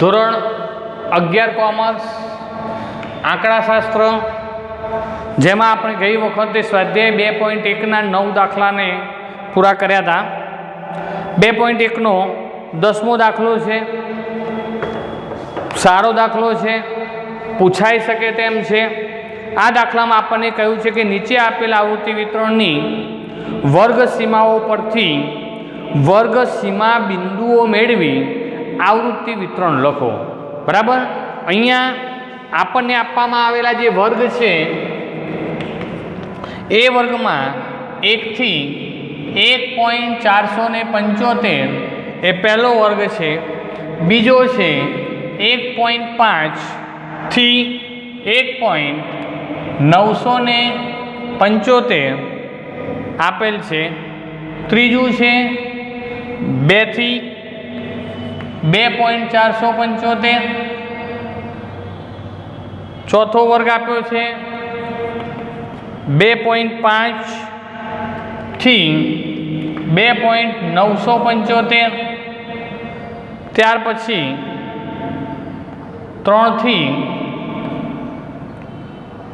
ધોરણ 11 કોમર્સ આંકડાશાસ્ત્ર, જેમાં આપણે ગઈ વખતે સ્વાધ્યાય 2.1ના 9 દાખલાને પૂરા કર્યા હતા. 2.1નો 10મો દાખલો છે. સારો દાખલો છે, પૂછાઈ શકે તેમ છે. આ દાખલામાં આપણને કહ્યું છે કે નીચે આપેલ આવૃત્તિ વિતરણની વર્ગ સીમાઓ પરથી વર્ગ સીમા બિંદુઓ મેળવી આવૃત્તિ વિતરણ લખો. બરાબર. અહીંયા આપણને આપવામાં આવેલા જે વર્ગ છે એ વર્ગમાં 1 થી 1.475 એ પહેલો વર્ગ છે. બીજો છે 1.5 થી 1.975 આપેલ છે. ત્રીજું છે 2 થી 2.475. ચોથો વર્ગ આપ્યો છે 2.5 થી 2.975. ત્યાર પછી 3 થી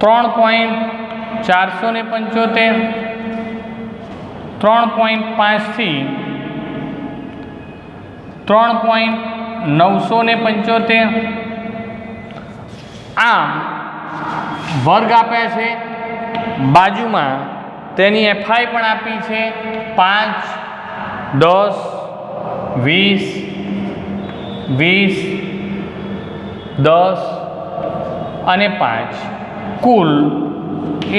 3.475, 3.5 થી 3.975. આમ વર્ગ આપ્યા છે. બાજુમાં તેની એફઆઈ પણ આપી છે 5, 10, 20, 20, 10 અને 5. કુલ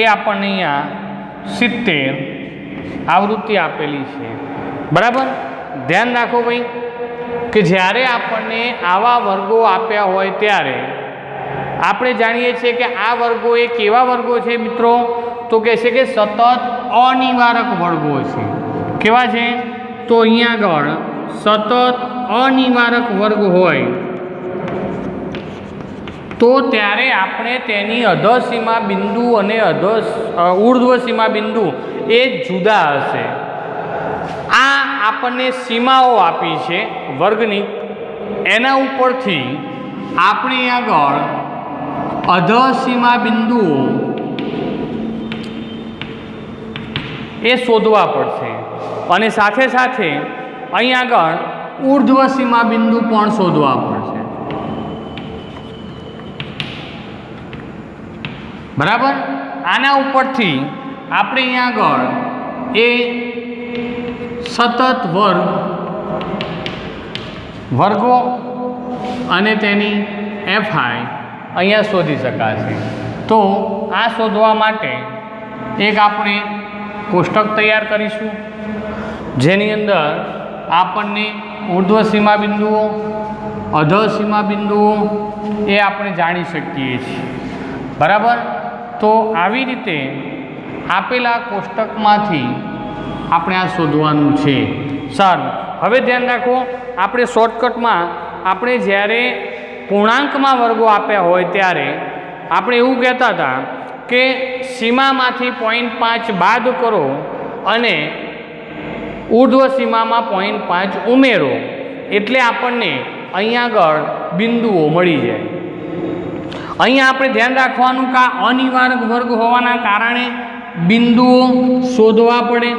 એ આપણને અહીંયા 70 આવૃત્તિ આપેલી છે. બરાબર. ધ્યાન રાખો ભાઈ કે જ્યારે આપણને આવા વર્ગો આપ્યા હોય ત્યારે આપણે જાણીએ છીએ કે આ વર્ગો એ કેવા વર્ગો છે મિત્રો? તો કહે છે કે સતત અનિવારક વર્ગો છે. કેવા છે? તો અહીંયા આગળ સતત અનિવારક વર્ગ હોય તો ત્યારે આપણે તેની અધઃસીમા બિંદુ અને ઉર્ધ્વ સીમા બિંદુ એ જુદા હશે. આ આપણને સીમાઓ આપી છે વર્ગની, એના ઉપરથી આપણે આગળ અધઃસીમા બિંદુઓ એ શોધવા પડશે અને સાથે સાથે અહીં આગળ ઉર્ધ્વ સીમા બિંદુ પણ શોધવા પડશે. બરાબર. આના ઉપરથી આપણે અહીં આગળ એ સતત વર્ગો અને તેની એફઆઈ અહીંયા શોધી શકાશે. તો આ શોધવા માટે એક આપણે કોષ્ટક તૈયાર કરીશું જેની અંદર આપણને ઉર્ધ્વ સીમા બિંદુઓ, અધઃ સીમા બિંદુઓ એ આપણે જાણી શકીએ છીએ. બરાબર. તો આવી રીતે આપેલા કોષ્ટકમાંથી આપણે આ શોધવાનું છે. સારું. હવે ધ્યાન રાખો, આપણે શોર્ટકટમાં આપણે જ્યારે પૂર્ણાંકમાં વર્ગો આપ્યા હોય ત્યારે આપણે એવું કહેતા હતા કે સીમામાંથી 0.5 બાદ કરો અને ઉર્ધ્વ સીમામાં 0.5 ઉમેરો એટલે આપણને અહીંયા આગળ બિંદુઓ મળી જાય. અહીંયા આપણે ધ્યાન રાખવાનું કે આ અનિવારક વર્ગ હોવાના કારણે બિંદુઓ શોધવા પડે.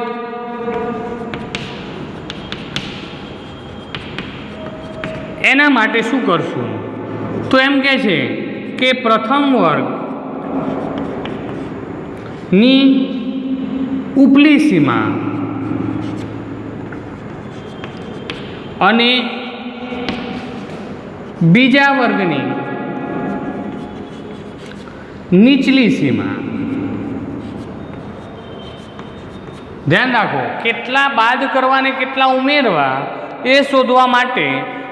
એના માટે શું કરશું? તો એમ કહે છે કે પ્રથમ વર્ગની ઉપલી સીમા અને બીજા વર્ગની નીચલી સીમા. ધ્યાન રાખો, કેટલા બાદ કરવા અને કેટલા ઉમેરવા એ શોધવા માટે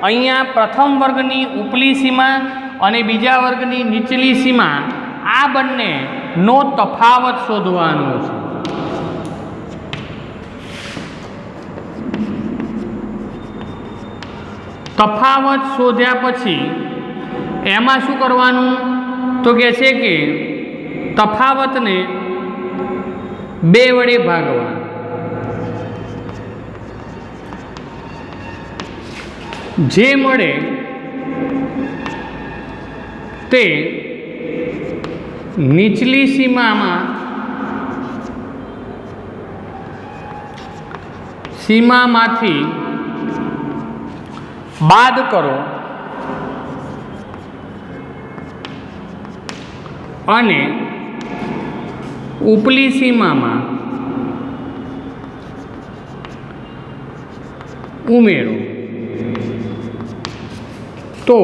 અહીંયા પ્રથમ વર્ગની ઉપલી સીમા અને બીજા વર્ગની નીચલી સીમા આ બંનેનો તફાવત શોધવાનો છે. તફાવત શોધ્યા પછી એમાં શું કરવાનું? તો કહે છે કે તફાવતને 2 વડે ભાગવા. જે મળે તે નીચલી સીમામાંથી બાદ કરો અને ઉપલી સીમામાં ઉમેરો તો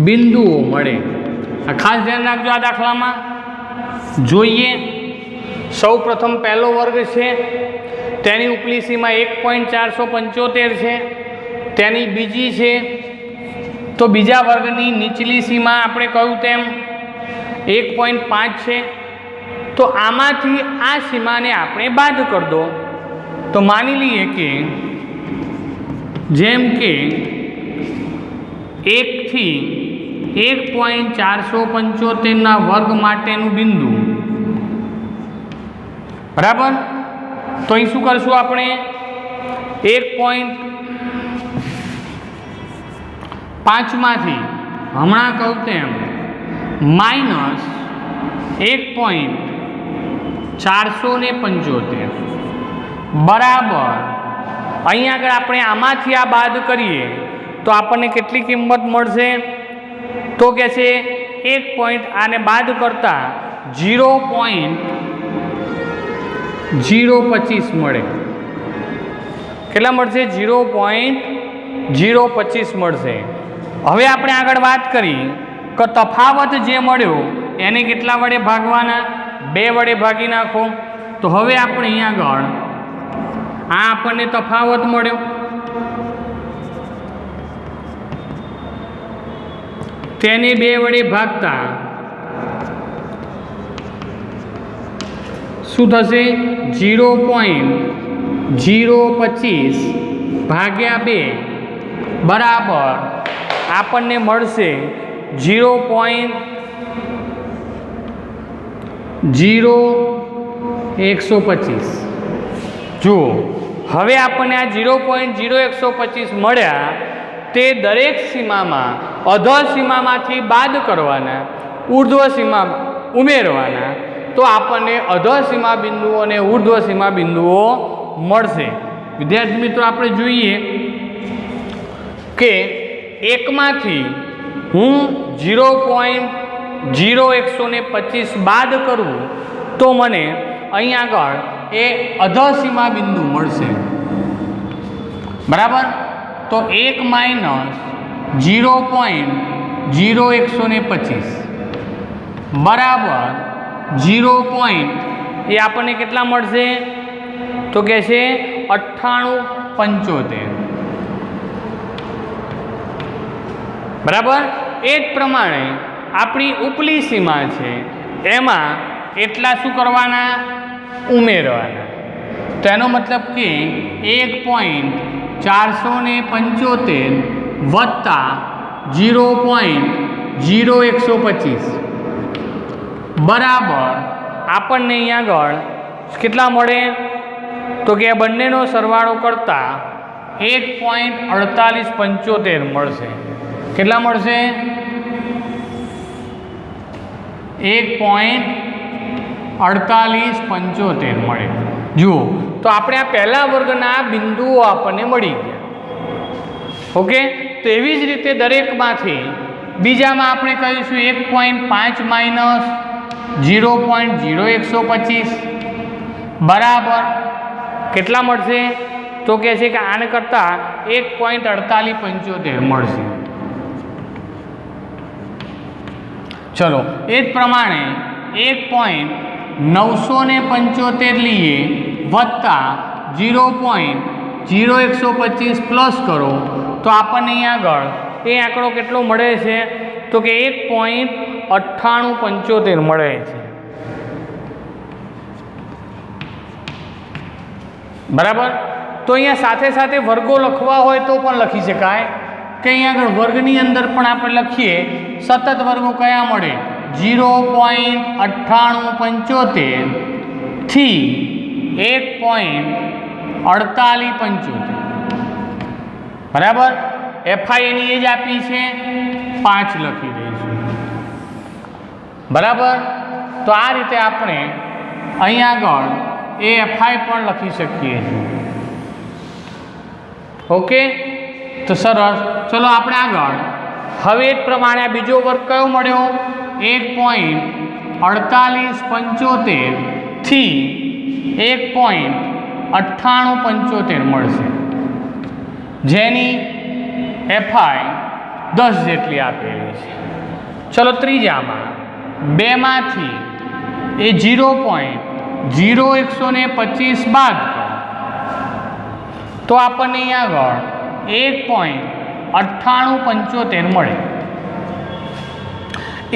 બિંદુઓ મળે. આ ખાસ ધ્યાન રાખજો. આ દાખલામાં જોઈએ સૌ પ્રથમ પહેલો વર્ગ છે, તેની ઉપલી સીમા 1.475 છે, તેની બીજી છે તો બીજા વર્ગની નીચલી સીમા આપણે કહ્યું તેમ 1.5 છે. તો આમાંથી આ સીમાને આપણે બાદ કરી દો. તો માની લઈએ કે જેમ કે 1 થી 1.475 વર્ગ માટેનું બિંદુ, બરાબર. તો અહીં શું કરશું આપણે? 1.5 માંથી હમણાં કહું તેમ -1.475 બરાબર. અહીં આગળ આપણે આમાંથી આ બાદ કરીએ તો આપણને કેટલી કિંમત મળશે? તો કે છે 1 આને બાદ કરતા 0.025 મળે. કેટલા મળશે? 0.025 મળશે. હવે આપણે આગળ વાત કરી કે તફાવત જે મળ્યો એને કેટલા વડે ભાગવાના? 2 વડે ભાગી નાખો. તો હવે આપણે અહીં આગળ આ આપણને તફાવત મળ્યો, તેને 2 વડે ભાગતા શું થશે? 0.025 ભાગ્યા 2 બરાબર આપણને મળશે 0.0125. જુઓ, હવે આપણને આ 0.0125 મળ્યા, તે દરેક સીમામાં અધર સીમામાંથી બાદ કરવાના, ઉર્ધ્વ સીમા ઉમેરવાના. તો આપણને અધર સીમા બિંદુઓ અને ઉર્ધ્વ સીમા બિંદુઓ મળશે. વિદ્યાર્થી મિત્રો, આપણે જોઈએ કે એકમાંથી હું 0.0125 બાદ કરું તો મને અહીં આગળ એ અધર સીમા બિંદુ મળશે, બરાબર. તો 1 - 0.0125 બરાબર 0. એ આપણને કેટલા મળશે? તો કે છે 98.75 બરાબર. એ જ પ્રમાણે આપણી ઉપલી સીમા છે એમાં એટલા શું કરવાના? ઉમેરવાના. તેનો મતલબ કે 1.475 વત્તા 0.0125 બરાબર આપણને અહીં આગળ કેટલા મળે? તો કે આ બંનેનો સરવાળો કરતા 1.4875 મળશે. કેટલા મળશે? 1.4875 મળે. જુઓ, તો આપણે આ પહેલા વર્ગના બિંદુઓ આપણને મળી ગયા. ઓકે. તો એવી જ રીતે દરેકમાંથી બીજામાં આપણે કહીશું 1.5 - 0.0125 બરાબર કેટલા મળશે? તો કહે છે કે આને કરતાં 1.4875 મળશે. ચલો, એ જ પ્રમાણે 1.975 લઈએ વત્તા 0.0125 પ્લસ કરો તો આપણને અહીં આગળ એ આંકડો કેટલો મળે છે? તો કે 1.9875 મળે છે, બરાબર. તો અહીંયા સાથે સાથે વર્ગો લખવા હોય તો પણ લખી શકાય કે અહીંયા આગળ વર્ગની અંદર પણ આપણે લખીએ સતત વર્ગો કયા મળે? 0.9875 થી 1.9875 4875 બરાબર. એફઆઈ એની એજ આપી છે 5 લખી દઈશું બરાબર. તો આ રીતે આપણે અહીં આગળ એ એફઆઈ પણ લખી શકીએ છીએ. ઓકે, તો સરસ. ચલો આપણે આગળ હવે એ જ પ્રમાણે આ બીજો વર્ગ કયો મળ્યો? 1.4875 થી 1.9875 મળશે, જેની એફઆઈ 10 જેટલી આપેલી છે. ચલો ત્રીજામાં 2 માંથી એ 0.0125 બાદ કરો તો આપણને અહીં આગળ 1.9875 મળે.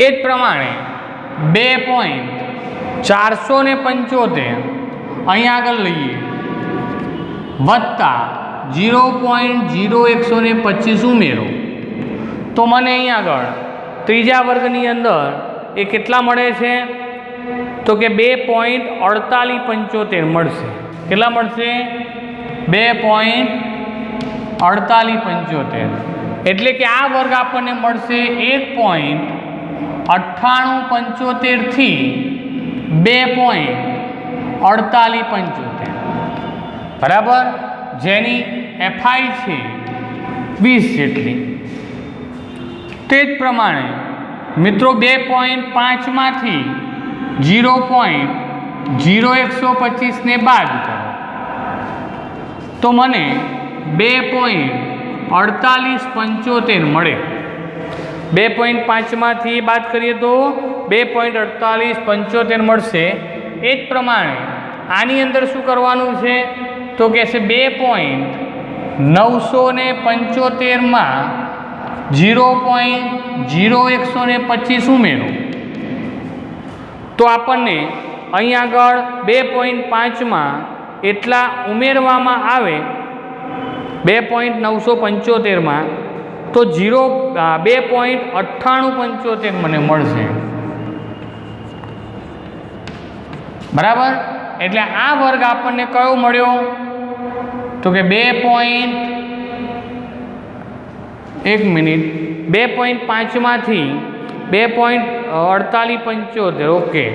એ જ પ્રમાણે 2.475 અહીં આગળ લઈએ વત્તા 0.0125 ઉમેરો તો મને અહીં આગળ ત્રીજા વર્ગની અંદર એ કેટલા મળે છે? તો કે 2.4875 મળશે. કેટલા મળશે? 2.4875. એટલે કે આ વર્ગ આપણને મળશે 1.9875 થી 2.4875 બરાબર, જેની એફઆઈ છે 20 જેટલી. તે જ પ્રમાણે મિત્રો 2.5 માંથી 0.0125 ને બાદ કરો તો મને 2.4875 મળે. 2.5 માંથી બાદ કરીએ તો 2.4875 મળશે. એ જ પ્રમાણે આની અંદર શું કરવાનું છે? તો કે છે 2.975 માં 0.0125 ઉમેરો તો આપણને અહીં આગળ 2.5 માં એટલા ઉમેરવામાં આવે 2.975 માં તો 2.9875 મને મળશે બરાબર. એટલે આ વર્ગ આપણને કયો મળ્યો? તો કે 2.5 માંથી 2.4875 ઓકે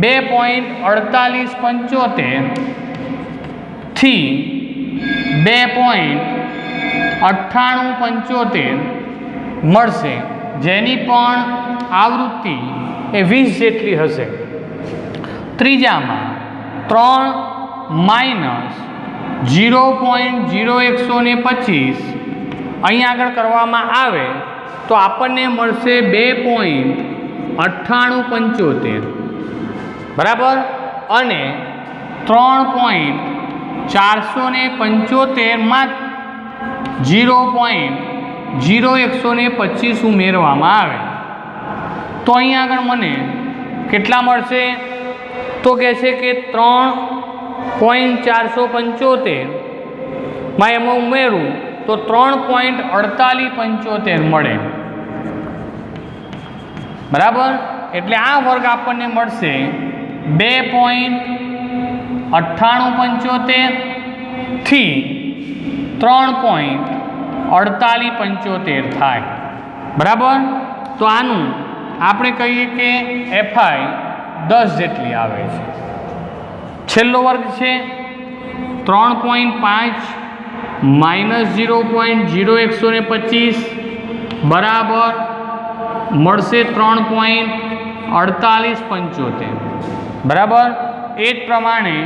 2.4875 થી 2.9875 મળશે, જેની પણ આવૃત્તિ એ 20 જેટલી હશે. ત્રીજામાં 3 માઇનસ 0.0125 અહીં આગળ કરવામાં આવે તો આપણને મળશે 2.9875 બરાબર. અને 3.475 માં 0.0125 ઉમેરવામાં આવે તો અહીં આગળ મને કેટલા મળશે? તો કહે છે કે 3.475 માં એમાં ઉમેરું તો 3.4875 મળે બરાબર. એટલે આ વર્ગ આપણને મળશે 2.9875 થી 3.4875 થાય બરાબર. તો આનું આપણે કહીએ કે એફઆઈ 10 જેટલી આવે છે. છેલ્લો વર્ગ છે 3.5 માઇનસ 0.0125 બરાબર મળશે 3.4875 બરાબર. એ જ પ્રમાણે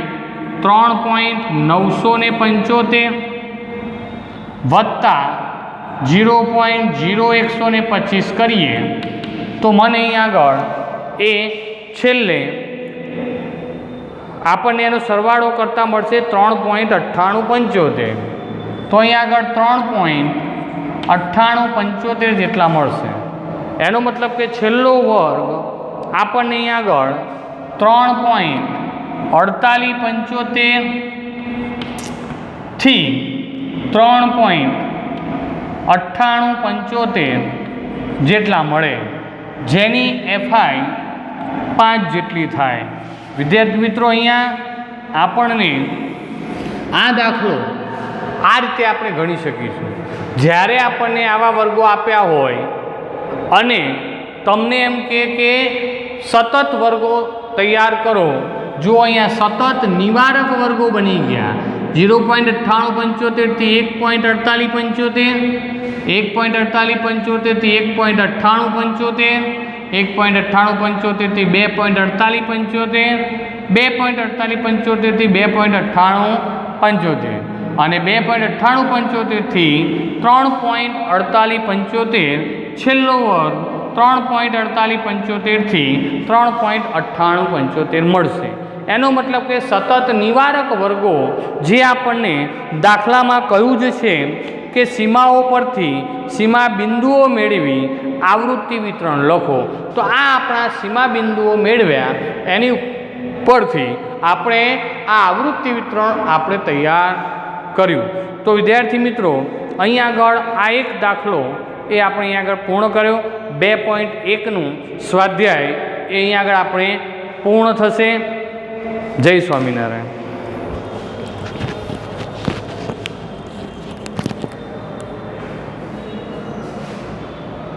3.975 વત્તા 0.0125 કરીએ તો મને અહીં આગળ એ છેલ્લે આપણને એનો સરવાળો કરતાં મળશે 3.9875. તો અહીં આગળ 3.9875 જેટલા મળશે. એનો મતલબ કે છેલ્લો વર્ગ આપણને અહીં આગળ 3.4875 થી 3.9875 જેટલા મળે, જેની એફઆઈ 5 જેટલી થાય. વિદ્યાર્થી મિત્રો, અહીંયા આપણને આ દાખલો આ રીતે આપણે ગણી શકીશું. જ્યારે આપણને આવા વર્ગો આપ્યા હોય અને તમને એમ કે સતત વર્ગો તૈયાર કરો, જો અહીંયા સતત નિવારક વર્ગો બની ગયા 0.9875 થી 1.4875, 1.4875 થી 1.9875, 1.9875 થી 2.4875, 2.4875 થી 2.9875 અને 2.9875 થી 3.4875, છેલ્લો વર્ગ 3.4875 થી 3.9875 મળશે. એનો મતલબ કે સતત નિવારક વર્ગો જે આપણને દાખલામાં કહ્યું જ છે કે સીમાઓ પરથી સીમા બિંદુઓ મેળવી આવૃત્તિ વિતરણ લખો, તો આ આપણા સીમા બિંદુઓ મેળવ્યા એની પરથી આપણે આ આવૃત્તિ વિતરણ આપણે તૈયાર કર્યું. તો વિદ્યાર્થી મિત્રો, અહીં આગળ આ એક દાખલો એ આપણે અહીં આગળ પૂર્ણ કર્યો. 2.1નું સ્વાધ્યાય એ અહીં આગળ આપણે પૂર્ણ થશે. જય સ્વામિનારાયણ.